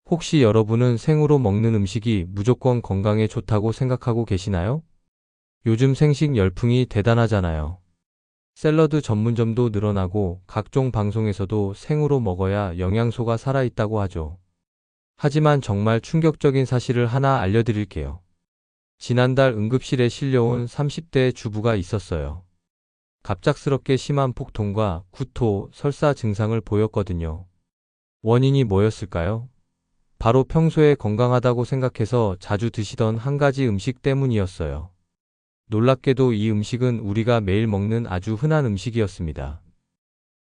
혹시 여러분은 생으로 먹는 음식이 무조건 건강에 좋다고 생각하고 계시나요? 요즘 생식 열풍이 대단하잖아요. 샐러드 전문점도 늘어나고 각종 방송에서도 생으로 먹어야 영양소가 살아있다고 하죠. 하지만 정말 충격적인 사실을 하나 알려드릴게요. 지난달 응급실에 실려온 30대 주부가 있었어요. 갑작스럽게 심한 폭통과 구토, 설사 증상을 보였거든요. 원인이 뭐였을까요? 바로 평소에 건강하다고 생각해서 자주 드시던 한 가지 음식 때문이었어요. 놀랍게도 이 음식은 우리가 매일 먹는 아주 흔한 음식이었습니다.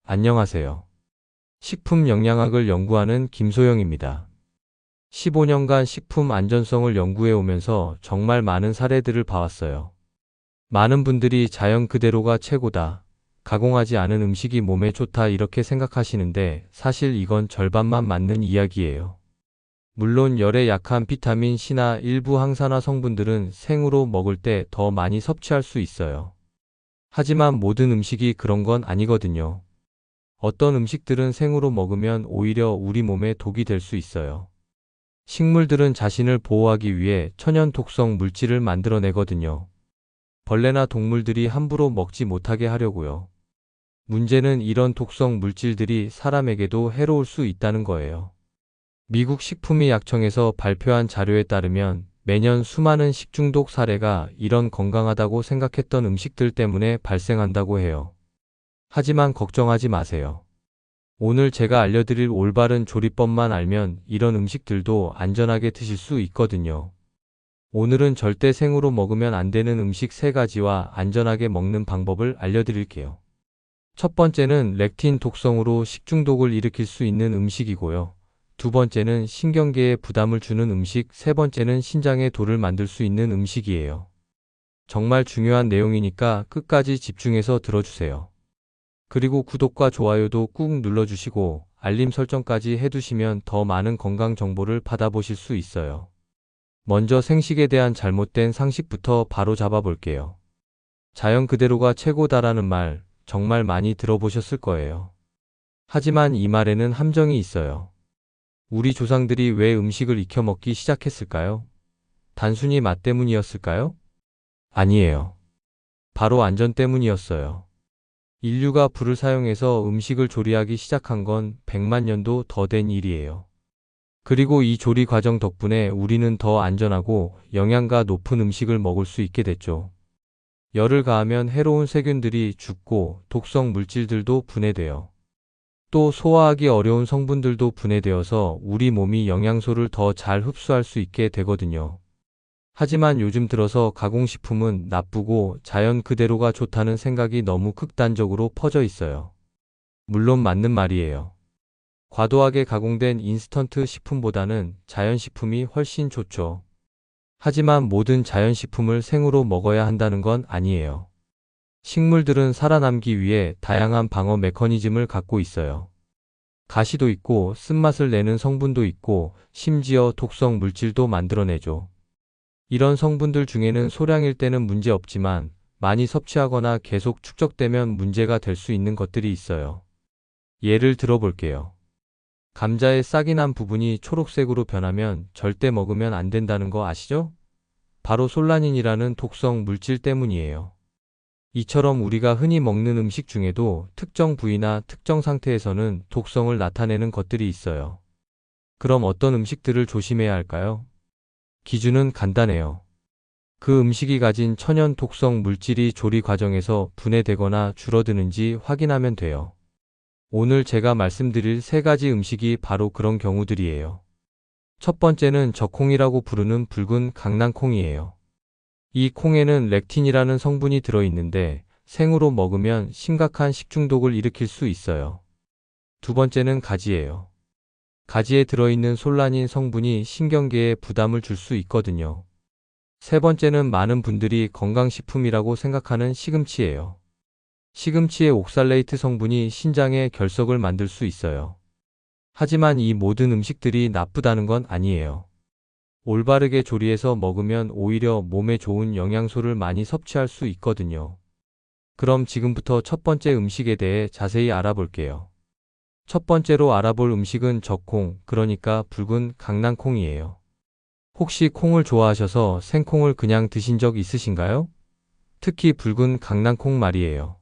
안녕하세요. 식품 영양학을 연구하는 김소영입니다. 15년간 식품 안전성을 연구해 오면서 정말 많은 사례들을 봐왔어요. 많은 분들이 자연 그대로가 최고다, 가공하지 않은 음식이 몸에 좋다 이렇게 생각하시는데 사실 이건 절반만 맞는 이야기예요. 물론 열에 약한 비타민 C나 일부 항산화 성분들은 생으로 먹을 때 더 많이 섭취할 수 있어요. 하지만 모든 음식이 그런 건 아니거든요. 어떤 음식들은 생으로 먹으면 오히려 우리 몸에 독이 될 수 있어요. 식물들은 자신을 보호하기 위해 천연 독성 물질을 만들어내거든요. 벌레나 동물들이 함부로 먹지 못하게 하려고요. 문제는 이런 독성 물질들이 사람에게도 해로울 수 있다는 거예요. 미국 식품의약청에서 발표한 자료에 따르면 매년 수많은 식중독 사례가 이런 건강하다고 생각했던 음식들 때문에 발생한다고 해요. 하지만 걱정하지 마세요. 오늘 제가 알려드릴 올바른 조리법만 알면 이런 음식들도 안전하게 드실 수 있거든요. 오늘은 절대 생으로 먹으면 안 되는 음식 3가지와 안전하게 먹는 방법을 알려드릴게요. 첫 번째는 렉틴 독성으로 식중독을 일으킬 수 있는 음식이고요. 두 번째는 신경계에 부담을 주는 음식, 세 번째는 신장에 돌을 만들 수 있는 음식이에요. 정말 중요한 내용이니까 끝까지 집중해서 들어주세요. 그리고 구독과 좋아요도 꾹 눌러주시고 알림 설정까지 해두시면 더 많은 건강 정보를 받아보실 수 있어요. 먼저 생식에 대한 잘못된 상식부터 바로 잡아볼게요. 자연 그대로가 최고다라는 말 정말 많이 들어보셨을 거예요. 하지만 이 말에는 함정이 있어요. 우리 조상들이 왜 음식을 익혀 먹기 시작했을까요? 단순히 맛 때문이었을까요? 아니에요. 바로 안전 때문이었어요. 인류가 불을 사용해서 음식을 조리하기 시작한 건 100만 년도 더 된 일이에요. 그리고 이 조리 과정 덕분에 우리는 더 안전하고 영양가 높은 음식을 먹을 수 있게 됐죠. 열을 가하면 해로운 세균들이 죽고 독성 물질들도 분해돼요. 또 소화하기 어려운 성분들도 분해되어서 우리 몸이 영양소를 더 잘 흡수할 수 있게 되거든요. 하지만 요즘 들어서 가공식품은 나쁘고 자연 그대로가 좋다는 생각이 너무 극단적으로 퍼져 있어요. 물론 맞는 말이에요. 과도하게 가공된 인스턴트 식품보다는 자연식품이 훨씬 좋죠. 하지만 모든 자연식품을 생으로 먹어야 한다는 건 아니에요. 식물들은 살아남기 위해 다양한 방어 메커니즘을 갖고 있어요. 가시도 있고 쓴맛을 내는 성분도 있고 심지어 독성 물질도 만들어내죠. 이런 성분들 중에는 소량일 때는 문제 없지만 많이 섭취하거나 계속 축적되면 문제가 될 수 있는 것들이 있어요. 예를 들어 볼게요. 감자의 싹이 난 부분이 초록색으로 변하면 절대 먹으면 안 된다는 거 아시죠? 바로 솔라닌이라는 독성 물질 때문이에요. 이처럼 우리가 흔히 먹는 음식 중에도 특정 부위나 특정 상태에서는 독성을 나타내는 것들이 있어요. 그럼 어떤 음식들을 조심해야 할까요? 기준은 간단해요. 그 음식이 가진 천연 독성 물질이 조리 과정에서 분해되거나 줄어드는지 확인하면 돼요. 오늘 제가 말씀드릴 3가지 음식이 바로 그런 경우들이에요. 첫 번째는 적콩이라고 부르는 붉은 강낭콩이에요. 이 콩에는 렉틴이라는 성분이 들어있는데 생으로 먹으면 심각한 식중독을 일으킬 수 있어요. 두 번째는 가지예요. 가지에 들어있는 솔라닌 성분이 신경계에 부담을 줄 수 있거든요. 세 번째는 많은 분들이 건강식품이라고 생각하는 시금치예요. 시금치의 옥살레이트 성분이 신장에 결석을 만들 수 있어요. 하지만 이 모든 음식들이 나쁘다는 건 아니에요. 올바르게 조리해서 먹으면 오히려 몸에 좋은 영양소를 많이 섭취할 수 있거든요. 그럼 지금부터 첫 번째 음식에 대해 자세히 알아볼게요. 첫 번째로 알아볼 음식은 적콩, 그러니까 붉은 강낭콩이에요. 혹시 콩을 좋아하셔서 생콩을 그냥 드신 적 있으신가요? 특히 붉은 강낭콩 말이에요.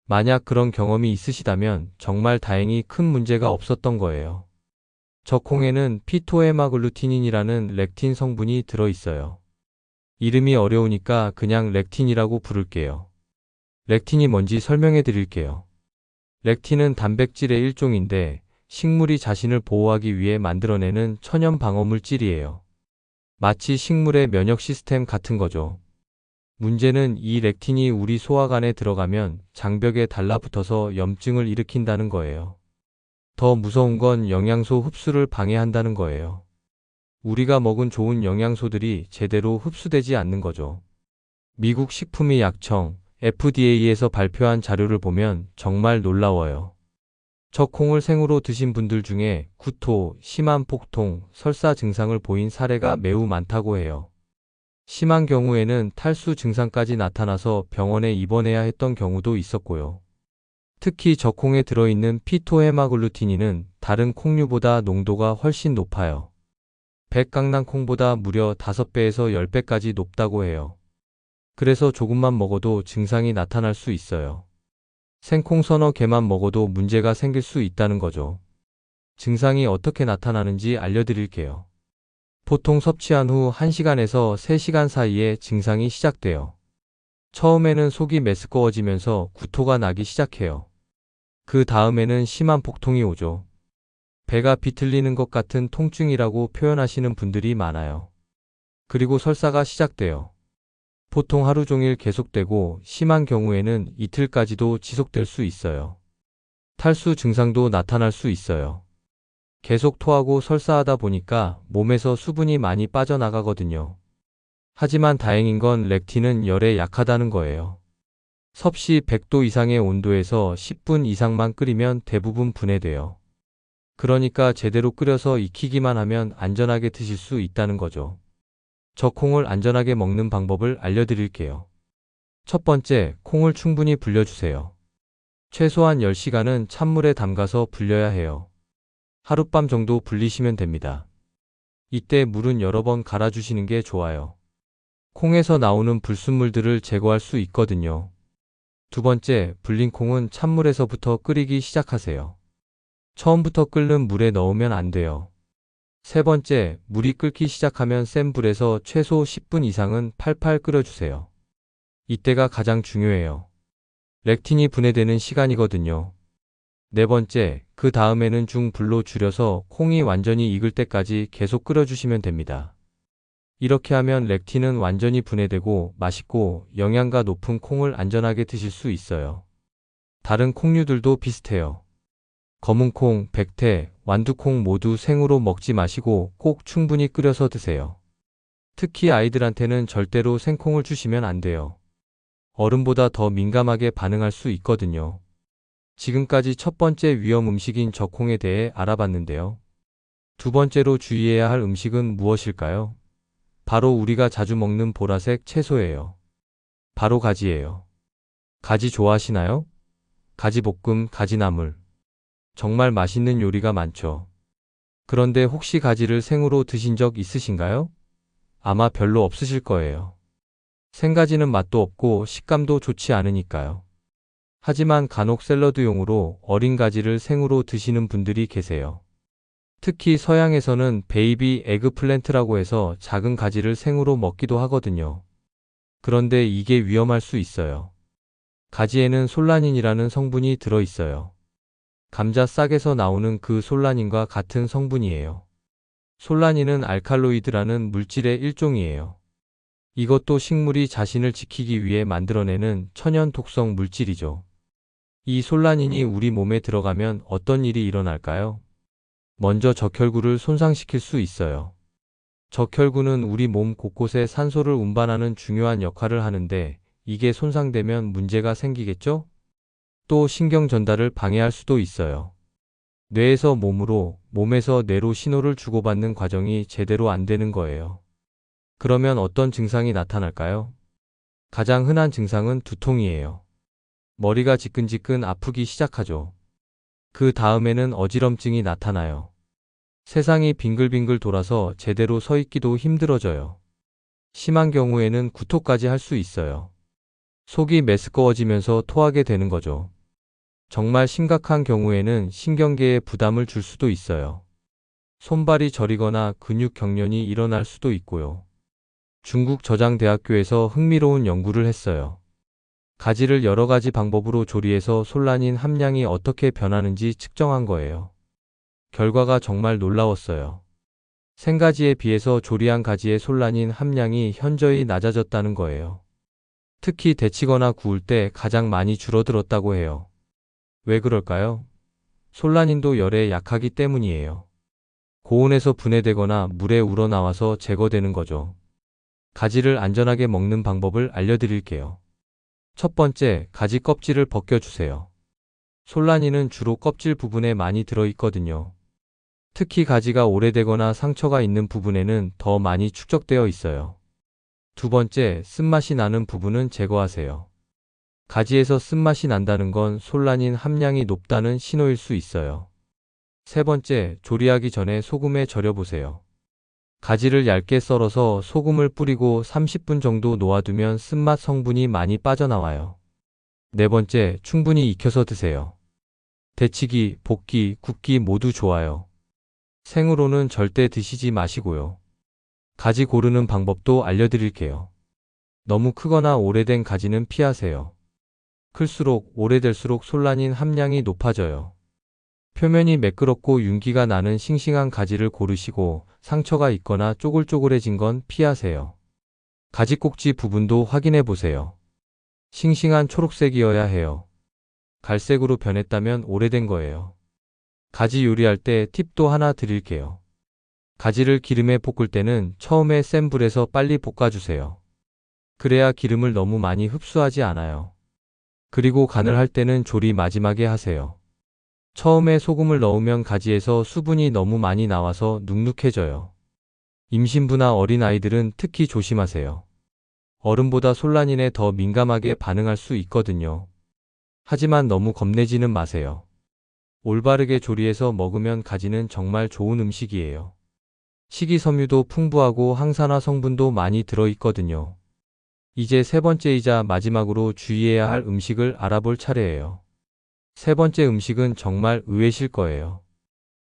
만약 그런 경험이 있으시다면 정말 다행히 큰 문제가 없었던 거예요. 적콩에는 피토헤마글루티닌이라는 렉틴 성분이 들어있어요. 이름이 어려우니까 그냥 렉틴이라고 부를게요. 렉틴이 뭔지 설명해 드릴게요. 렉틴은 단백질의 일종인데 식물이 자신을 보호하기 위해 만들어내는 천연 방어 물질이에요. 마치 식물의 면역 시스템 같은 거죠. 문제는 이 렉틴이 우리 소화관에 들어가면 장벽에 달라붙어서 염증을 일으킨다는 거예요. 더 무서운 건 영양소 흡수를 방해한다는 거예요. 우리가 먹은 좋은 영양소들이 제대로 흡수되지 않는 거죠. 미국 식품의약청 FDA에서 발표한 자료를 보면 정말 놀라워요. 적콩을 생으로 드신 분들 중에 구토, 심한 복통, 설사 증상을 보인 사례가 매우 많다고 해요. 심한 경우에는 탈수 증상까지 나타나서 병원에 입원해야 했던 경우도 있었고요. 특히 적콩에 들어있는 피토헤마글루틴인은 다른 콩류보다 농도가 훨씬 높아요. 백강낭콩보다 무려 5배에서 10배까지 높다고 해요. 그래서 조금만 먹어도 증상이 나타날 수 있어요. 생콩 서너 개만 먹어도 문제가 생길 수 있다는 거죠. 증상이 어떻게 나타나는지 알려드릴게요. 보통 섭취한 후 1시간에서 3시간 사이에 증상이 시작돼요. 처음에는 속이 메스꺼워지면서 구토가 나기 시작해요. 그 다음에는 심한 복통이 오죠. 배가 비틀리는 것 같은 통증이라고 표현하시는 분들이 많아요. 그리고 설사가 시작돼요. 보통 하루 종일 계속되고 심한 경우에는 이틀까지도 지속될 수 있어요. 탈수 증상도 나타날 수 있어요. 계속 토하고 설사하다 보니까 몸에서 수분이 많이 빠져나가거든요. 하지만 다행인 건 렉틴은 열에 약하다는 거예요. 섭씨 100도 이상의 온도에서 10분 이상만 끓이면 대부분 분해돼요. 그러니까 제대로 끓여서 익히기만 하면 안전하게 드실 수 있다는 거죠. 적콩을 안전하게 먹는 방법을 알려드릴게요. 첫 번째, 콩을 충분히 불려주세요. 최소한 10시간은 찬물에 담가서 불려야 해요. 하룻밤 정도 불리시면 됩니다. 이때 물은 여러 번 갈아주시는 게 좋아요. 콩에서 나오는 불순물들을 제거할 수 있거든요. 두 번째, 불린 콩은 찬물에서부터 끓이기 시작하세요. 처음부터 끓는 물에 넣으면 안 돼요. 세 번째, 물이 끓기 시작하면 센 불에서 최소 10분 이상은 팔팔 끓여주세요. 이때가 가장 중요해요. 렉틴이 분해되는 시간이거든요. 네 번째, 그 다음에는 중불로 줄여서 콩이 완전히 익을 때까지 계속 끓여주시면 됩니다. 이렇게 하면 렉틴은 완전히 분해되고 맛있고 영양가 높은 콩을 안전하게 드실 수 있어요. 다른 콩류들도 비슷해요. 검은콩, 백태, 완두콩 모두 생으로 먹지 마시고 꼭 충분히 끓여서 드세요. 특히 아이들한테는 절대로 생콩을 주시면 안 돼요. 어른보다 더 민감하게 반응할 수 있거든요. 지금까지 첫 번째 위험 음식인 적콩에 대해 알아봤는데요. 두 번째로 주의해야 할 음식은 무엇일까요? 바로 우리가 자주 먹는 보라색 채소예요. 바로 가지예요. 가지 좋아하시나요? 가지볶음, 가지나물. 정말 맛있는 요리가 많죠. 그런데 혹시 가지를 생으로 드신 적 있으신가요? 아마 별로 없으실 거예요. 생가지는 맛도 없고 식감도 좋지 않으니까요. 하지만 간혹 샐러드용으로 어린 가지를 생으로 드시는 분들이 계세요. 특히 서양에서는 베이비 에그플랜트라고 해서 작은 가지를 생으로 먹기도 하거든요. 그런데 이게 위험할 수 있어요. 가지에는 솔라닌이라는 성분이 들어 있어요. 감자 싹에서 나오는 그 솔라닌과 같은 성분이에요. 솔라닌은 알칼로이드라는 물질의 일종이에요. 이것도 식물이 자신을 지키기 위해 만들어내는 천연 독성 물질이죠. 이 솔라닌이 우리 몸에 들어가면 어떤 일이 일어날까요? 먼저 적혈구를 손상시킬 수 있어요. 적혈구는 우리 몸 곳곳에 산소를 운반하는 중요한 역할을 하는데 이게 손상되면 문제가 생기겠죠? 또 신경 전달을 방해할 수도 있어요. 뇌에서 몸으로, 몸에서 뇌로 신호를 주고받는 과정이 제대로 안 되는 거예요. 그러면 어떤 증상이 나타날까요? 가장 흔한 증상은 두통이에요. 머리가 지끈지끈 아프기 시작하죠. 그 다음에는 어지럼증이 나타나요. 세상이 빙글빙글 돌아서 제대로 서 있기도 힘들어져요. 심한 경우에는 구토까지 할 수 있어요. 속이 메스꺼워지면서 토하게 되는 거죠. 정말 심각한 경우에는 신경계에 부담을 줄 수도 있어요. 손발이 저리거나 근육 경련이 일어날 수도 있고요. 중국 저장대학교에서 흥미로운 연구를 했어요. 가지를 여러 가지 방법으로 조리해서 솔라닌 함량이 어떻게 변하는지 측정한 거예요. 결과가 정말 놀라웠어요. 생가지에 비해서 조리한 가지의 솔라닌 함량이 현저히 낮아졌다는 거예요. 특히 데치거나 구울 때 가장 많이 줄어들었다고 해요. 왜 그럴까요? 솔라닌도 열에 약하기 때문이에요. 고온에서 분해되거나 물에 우러나와서 제거되는 거죠. 가지를 안전하게 먹는 방법을 알려드릴게요. 첫 번째, 가지 껍질을 벗겨주세요. 솔라닌은 주로 껍질 부분에 많이 들어있거든요. 특히 가지가 오래되거나 상처가 있는 부분에는 더 많이 축적되어 있어요. 두 번째, 쓴맛이 나는 부분은 제거하세요. 가지에서 쓴맛이 난다는 건 솔라닌 함량이 높다는 신호일 수 있어요. 세 번째, 조리하기 전에 소금에 절여보세요. 가지를 얇게 썰어서 소금을 뿌리고 30분 정도 놓아두면 쓴맛 성분이 많이 빠져나와요. 네 번째, 충분히 익혀서 드세요. 데치기, 볶기, 굽기 모두 좋아요. 생으로는 절대 드시지 마시고요. 가지 고르는 방법도 알려드릴게요. 너무 크거나 오래된 가지는 피하세요. 클수록 오래될수록 솔라닌 함량이 높아져요. 표면이 매끄럽고 윤기가 나는 싱싱한 가지를 고르시고 상처가 있거나 쪼글쪼글해진 건 피하세요. 가지 꼭지 부분도 확인해 보세요. 싱싱한 초록색이어야 해요. 갈색으로 변했다면 오래된 거예요. 가지 요리할 때 팁도 하나 드릴게요. 가지를 기름에 볶을 때는 처음에 센 불에서 빨리 볶아주세요. 그래야 기름을 너무 많이 흡수하지 않아요. 그리고 간을 할 때는 조리 마지막에 하세요. 처음에 소금을 넣으면 가지에서 수분이 너무 많이 나와서 눅눅해져요. 임신부나 어린 아이들은 특히 조심하세요. 어른보다 솔라닌에 더 민감하게 반응할 수 있거든요. 하지만 너무 겁내지는 마세요. 올바르게 조리해서 먹으면 가지는 정말 좋은 음식이에요. 식이섬유도 풍부하고 항산화 성분도 많이 들어있거든요. 이제 세 번째이자 마지막으로 주의해야 할 음식을 알아볼 차례예요. 세 번째 음식은 정말 의외실 거예요.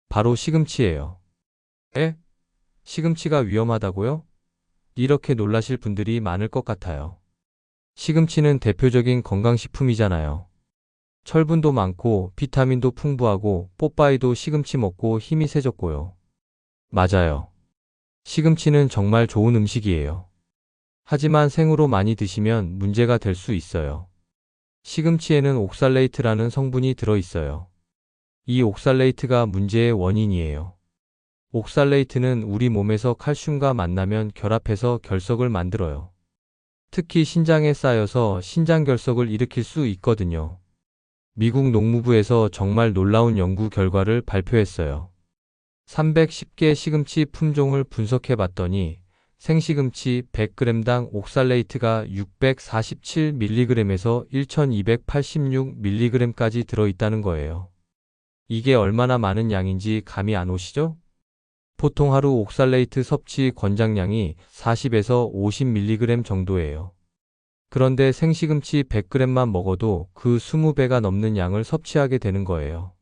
바로 시금치예요. 에? 시금치가 위험하다고요? 이렇게 놀라실 분들이 많을 것 같아요. 시금치는 대표적인 건강식품이잖아요. 철분도 많고 비타민도 풍부하고 뽀빠이도 시금치 먹고 힘이 세졌고요. 맞아요. 시금치는 정말 좋은 음식이에요. 하지만 생으로 많이 드시면 문제가 될 수 있어요. 시금치에는 옥살레이트라는 성분이 들어있어요. 이 옥살레이트가 문제의 원인이에요. 옥살레이트는 우리 몸에서 칼슘과 만나면 결합해서 결석을 만들어요. 특히 신장에 쌓여서 신장결석을 일으킬 수 있거든요. 미국 농무부에서 정말 놀라운 연구 결과를 발표했어요. 310개 시금치 품종을 분석해 봤더니 생시금치 100g당 옥살레이트가 647mg에서 1286mg까지 들어있다는 거예요. 이게 얼마나 많은 양인지 감이 안 오시죠? 보통 하루 옥살레이트 섭취 권장량이 40에서 50mg 정도예요. 그런데 생시금치 100g만 먹어도 그 20배가 넘는 양을 섭취하게 되는 거예요.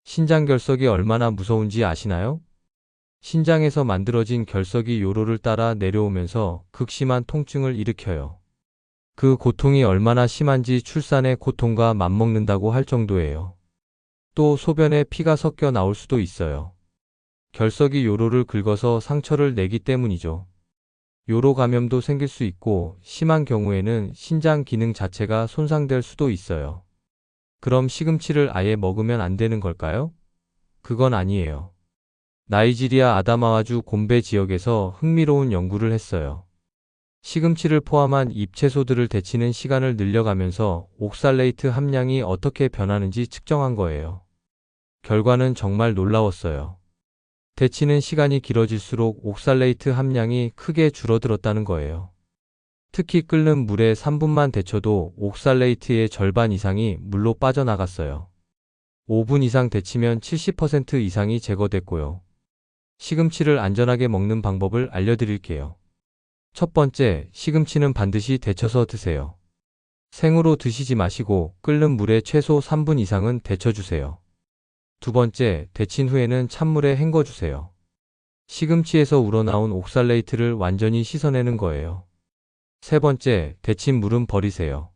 신장결석이 얼마나 무서운지 아시나요? 신장에서 만들어진 결석이 요로를 따라 내려오면서 극심한 통증을 일으켜요. 그 고통이 얼마나 심한지 출산의 고통과 맞먹는다고 할 정도예요. 또 소변에 피가 섞여 나올 수도 있어요. 결석이 요로를 긁어서 상처를 내기 때문이죠. 요로 감염도 생길 수 있고 심한 경우에는 신장 기능 자체가 손상될 수도 있어요. 그럼 시금치를 아예 먹으면 안 되는 걸까요? 그건 아니에요. 나이지리아 아다마와주 곰베 지역에서 흥미로운 연구를 했어요. 시금치를 포함한 잎채소들을 데치는 시간을 늘려가면서 옥살레이트 함량이 어떻게 변하는지 측정한 거예요. 결과는 정말 놀라웠어요. 데치는 시간이 길어질수록 옥살레이트 함량이 크게 줄어들었다는 거예요. 특히 끓는 물에 3분만 데쳐도 옥살레이트의 절반 이상이 물로 빠져나갔어요. 5분 이상 데치면 70% 이상이 제거됐고요. 시금치를 안전하게 먹는 방법을 알려드릴게요. 첫 번째, 시금치는 반드시 데쳐서 드세요. 생으로 드시지 마시고 끓는 물에 최소 3분 이상은 데쳐주세요. 두 번째, 데친 후에는 찬물에 헹궈주세요. 시금치에서 우러나온 옥살레이트를 완전히 씻어내는 거예요. 세 번째, 데친 물은 버리세요.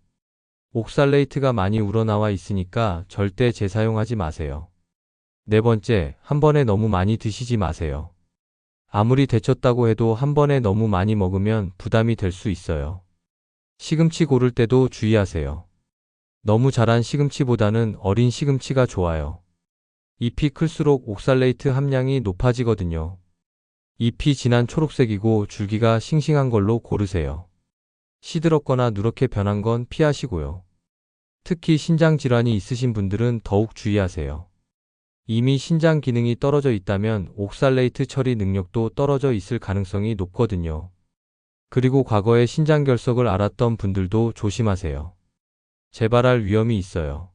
옥살레이트가 많이 우러나와 있으니까 절대 재사용하지 마세요. 네 번째, 한 번에 너무 많이 드시지 마세요. 아무리 데쳤다고 해도 한 번에 너무 많이 먹으면 부담이 될 수 있어요. 시금치 고를 때도 주의하세요. 너무 자란 시금치보다는 어린 시금치가 좋아요. 잎이 클수록 옥살레이트 함량이 높아지거든요. 잎이 진한 초록색이고 줄기가 싱싱한 걸로 고르세요. 시들었거나 누렇게 변한 건 피하시고요. 특히 신장 질환이 있으신 분들은 더욱 주의하세요. 이미 신장 기능이 떨어져 있다면 옥살레이트 처리 능력도 떨어져 있을 가능성이 높거든요. 그리고 과거에 신장 결석을 앓았던 분들도 조심하세요. 재발할 위험이 있어요.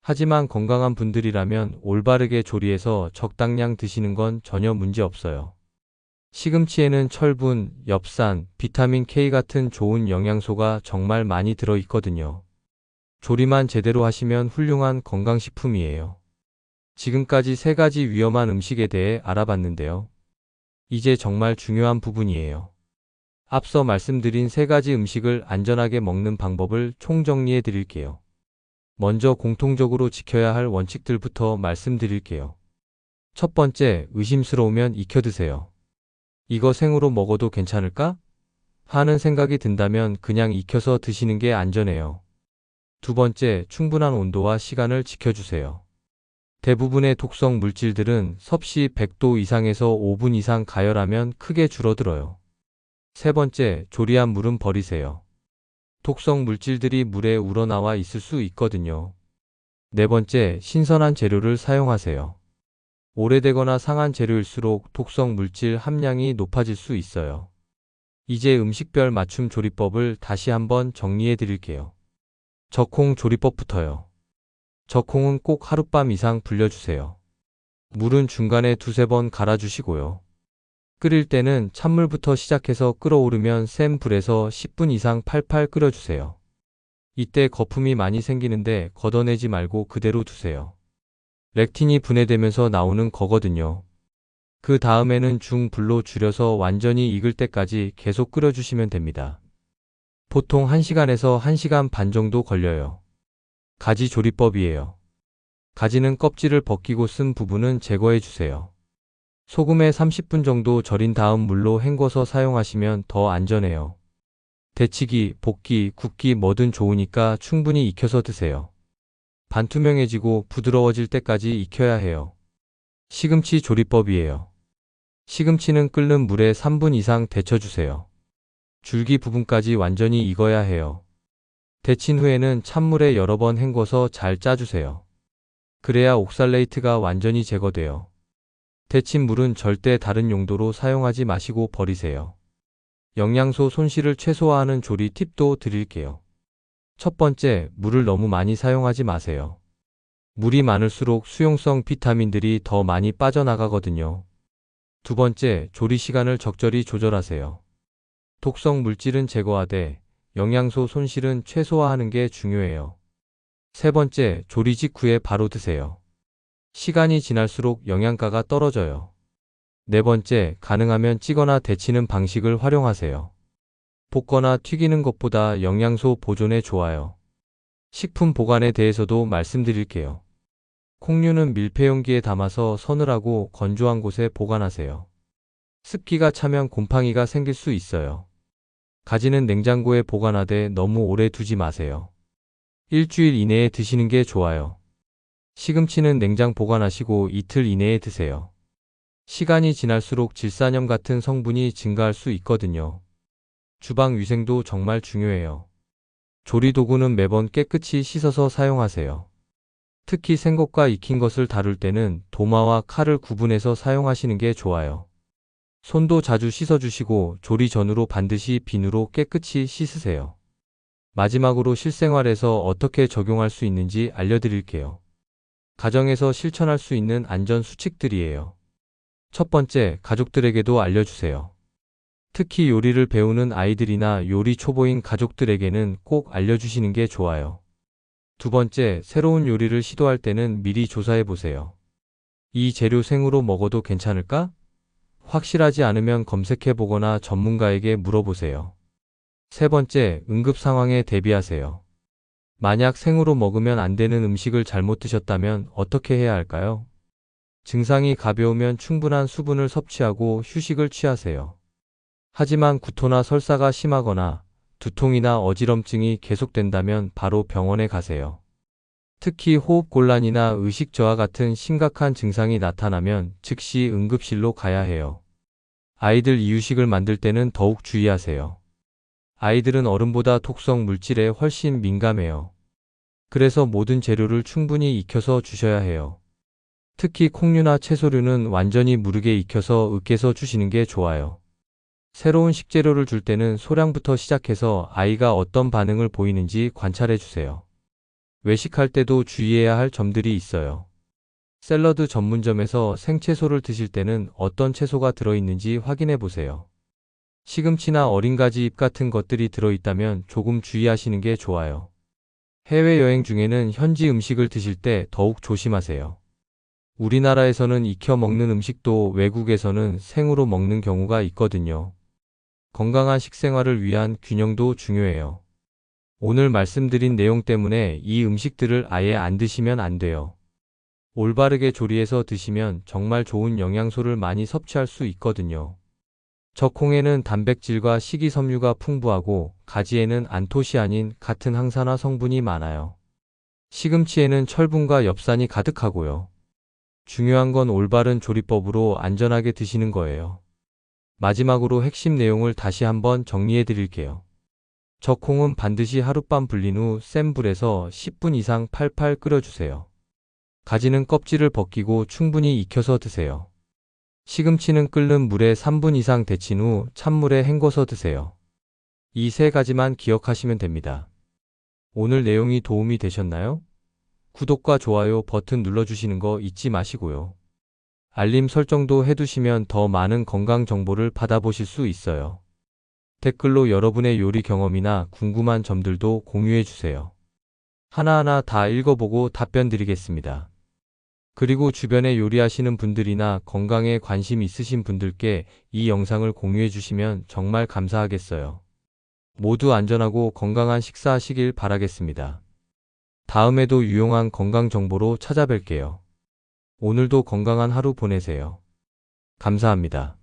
하지만 건강한 분들이라면 올바르게 조리해서 적당량 드시는 건 전혀 문제 없어요. 시금치에는 철분, 엽산, 비타민 K 같은 좋은 영양소가 정말 많이 들어 있거든요. 조리만 제대로 하시면 훌륭한 건강식품이에요. 지금까지 3가지 위험한 음식에 대해 알아봤는데요. 이제 정말 중요한 부분이에요. 앞서 말씀드린 3가지 음식을 안전하게 먹는 방법을 총정리해 드릴게요. 먼저 공통적으로 지켜야 할 원칙들부터 말씀드릴게요. 첫 번째, 의심스러우면 익혀 드세요. 이거 생으로 먹어도 괜찮을까? 하는 생각이 든다면 그냥 익혀서 드시는 게 안전해요. 두 번째, 충분한 온도와 시간을 지켜주세요. 대부분의 독성 물질들은 섭씨 100도 이상에서 5분 이상 가열하면 크게 줄어들어요. 세 번째, 조리한 물은 버리세요. 독성 물질들이 물에 우러나와 있을 수 있거든요. 네 번째, 신선한 재료를 사용하세요. 오래되거나 상한 재료일수록 독성 물질 함량이 높아질 수 있어요. 이제 음식별 맞춤 조리법을 다시 한번 정리해 드릴게요. 적콩 조리법부터요. 적콩은 꼭 하룻밤 이상 불려주세요. 물은 중간에 2~3번 갈아주시고요. 끓일 때는 찬물부터 시작해서 끓어오르면 센 불에서 10분 이상 팔팔 끓여주세요. 이때 거품이 많이 생기는데 걷어내지 말고 그대로 두세요. 렉틴이 분해되면서 나오는 거거든요. 그 다음에는 중불로 줄여서 완전히 익을 때까지 계속 끓여주시면 됩니다. 보통 1시간에서 1시간 반 정도 걸려요. 가지 조리법이에요. 가지는 껍질을 벗기고 쓴 부분은 제거해 주세요. 소금에 30분 정도 절인 다음 물로 헹궈서 사용하시면 더 안전해요. 데치기, 볶기, 굽기 뭐든 좋으니까 충분히 익혀서 드세요. 반투명해지고 부드러워질 때까지 익혀야 해요. 시금치 조리법이에요. 시금치는 끓는 물에 3분 이상 데쳐주세요. 줄기 부분까지 완전히 익어야 해요. 데친 후에는 찬물에 여러 번 헹궈서 잘 짜주세요. 그래야 옥살레이트가 완전히 제거돼요. 데친 물은 절대 다른 용도로 사용하지 마시고 버리세요. 영양소 손실을 최소화하는 조리 팁도 드릴게요. 첫 번째, 물을 너무 많이 사용하지 마세요. 물이 많을수록 수용성 비타민들이 더 많이 빠져나가거든요. 두 번째, 조리 시간을 적절히 조절하세요. 독성 물질은 제거하되 영양소 손실은 최소화하는 게 중요해요. 세 번째, 조리 직후에 바로 드세요. 시간이 지날수록 영양가가 떨어져요. 네 번째, 가능하면 찌거나 데치는 방식을 활용하세요. 볶거나 튀기는 것보다 영양소 보존에 좋아요. 식품 보관에 대해서도 말씀드릴게요. 콩류는 밀폐용기에 담아서 서늘하고 건조한 곳에 보관하세요. 습기가 차면 곰팡이가 생길 수 있어요. 가지는 냉장고에 보관하되 너무 오래 두지 마세요. 일주일 이내에 드시는 게 좋아요. 시금치는 냉장 보관하시고 이틀 이내에 드세요. 시간이 지날수록 질산염 같은 성분이 증가할 수 있거든요. 주방 위생도 정말 중요해요. 조리 도구는 매번 깨끗이 씻어서 사용하세요. 특히 생것과 익힌 것을 다룰 때는 도마와 칼을 구분해서 사용하시는 게 좋아요. 손도 자주 씻어주시고 조리 전후로 반드시 비누로 깨끗이 씻으세요. 마지막으로 실생활에서 어떻게 적용할 수 있는지 알려드릴게요. 가정에서 실천할 수 있는 안전 수칙들이에요. 첫 번째, 가족들에게도 알려주세요. 특히 요리를 배우는 아이들이나 요리 초보인 가족들에게는 꼭 알려주시는 게 좋아요. 두 번째, 새로운 요리를 시도할 때는 미리 조사해 보세요. 이 재료 생으로 먹어도 괜찮을까? 확실하지 않으면 검색해 보거나 전문가에게 물어보세요. 세 번째, 응급 상황에 대비하세요. 만약 생으로 먹으면 안 되는 음식을 잘못 드셨다면 어떻게 해야 할까요? 증상이 가벼우면 충분한 수분을 섭취하고 휴식을 취하세요. 하지만 구토나 설사가 심하거나 두통이나 어지럼증이 계속된다면 바로 병원에 가세요. 특히 호흡곤란이나 의식 저하 같은 심각한 증상이 나타나면 즉시 응급실로 가야 해요. 아이들 이유식을 만들 때는 더욱 주의하세요. 아이들은 어른보다 독성 물질에 훨씬 민감해요. 그래서 모든 재료를 충분히 익혀서 주셔야 해요. 특히 콩류나 채소류는 완전히 무르게 익혀서 으깨서 주시는 게 좋아요. 새로운 식재료를 줄 때는 소량부터 시작해서 아이가 어떤 반응을 보이는지 관찰해 주세요. 외식할 때도 주의해야 할 점들이 있어요. 샐러드 전문점에서 생채소를 드실 때는 어떤 채소가 들어있는지 확인해 보세요. 시금치나 어린 가지 잎 같은 것들이 들어있다면 조금 주의하시는 게 좋아요. 해외여행 중에는 현지 음식을 드실 때 더욱 조심하세요. 우리나라에서는 익혀 먹는 음식도 외국에서는 생으로 먹는 경우가 있거든요. 건강한 식생활을 위한 균형도 중요해요. 오늘 말씀드린 내용 때문에 이 음식들을 아예 안 드시면 안 돼요. 올바르게 조리해서 드시면 정말 좋은 영양소를 많이 섭취할 수 있거든요. 적콩에는 단백질과 식이섬유가 풍부하고 가지에는 안토시아닌 같은 항산화 성분이 많아요. 시금치에는 철분과 엽산이 가득하고요. 중요한 건 올바른 조리법으로 안전하게 드시는 거예요. 마지막으로 핵심 내용을 다시 한번 정리해 드릴게요. 적콩은 반드시 하룻밤 불린 후 센 불에서 10분 이상 팔팔 끓여주세요. 가지는 껍질을 벗기고 충분히 익혀서 드세요. 시금치는 끓는 물에 3분 이상 데친 후 찬물에 헹궈서 드세요. 이 세 가지만 기억하시면 됩니다. 오늘 내용이 도움이 되셨나요? 구독과 좋아요 버튼 눌러주시는 거 잊지 마시고요. 알림 설정도 해두시면 더 많은 건강 정보를 받아보실 수 있어요. 댓글로 여러분의 요리 경험이나 궁금한 점들도 공유해주세요. 하나하나 다 읽어보고 답변 드리겠습니다. 그리고 주변에 요리하시는 분들이나 건강에 관심 있으신 분들께 이 영상을 공유해 주시면 정말 감사하겠어요. 모두 안전하고 건강한 식사하시길 바라겠습니다. 다음에도 유용한 건강 정보로 찾아뵐게요. 오늘도 건강한 하루 보내세요. 감사합니다.